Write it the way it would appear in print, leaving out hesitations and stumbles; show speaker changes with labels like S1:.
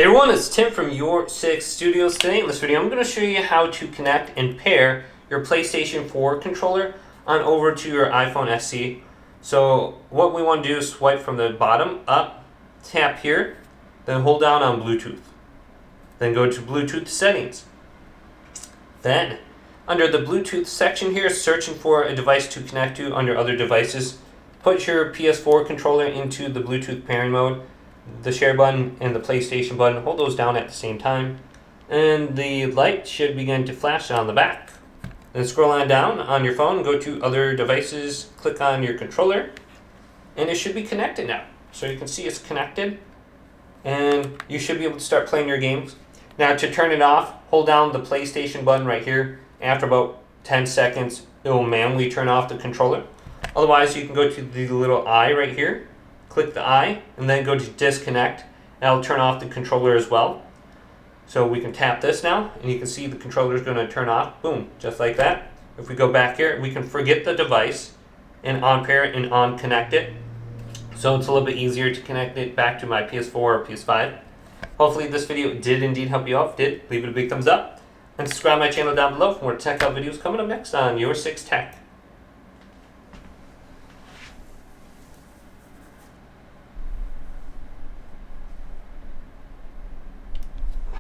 S1: Hey everyone, it's Tim from Your 6 Studios. Today in this video I'm going to show you how to connect and pair your PlayStation 4 controller on over to your iPhone SE. So what we want to do is swipe from the bottom up, tap here, then hold down on Bluetooth. Then go to Bluetooth settings. Then under the Bluetooth section here, searching for a device to connect to under other devices, put your PS4 controller into the Bluetooth pairing mode. The share button and the PlayStation button, hold those down at the same time, and the light should begin to flash on the back. Then scroll on down on your phone, go to other devices, click on your controller, and it should be connected now. So you can see it's connected, and you should be able to start playing your games. Now to turn it off, hold down the PlayStation button right here. After about 10 seconds, it will manually turn off the controller. Otherwise, you can go to the little eye right here, click the eye, and then go to disconnect. That'll turn off the controller as well. So we can tap this now, and you can see the controller is going to turn off. Boom, just like that. If we go back here, we can forget the device and on-pair it and on-connect it. So it's a little bit easier to connect it back to my PS4 or PS5. Hopefully this video did indeed help you out. If it did, leave it a big thumbs up. And subscribe to my channel down below for more tech videos coming up next on Your 6 Tech.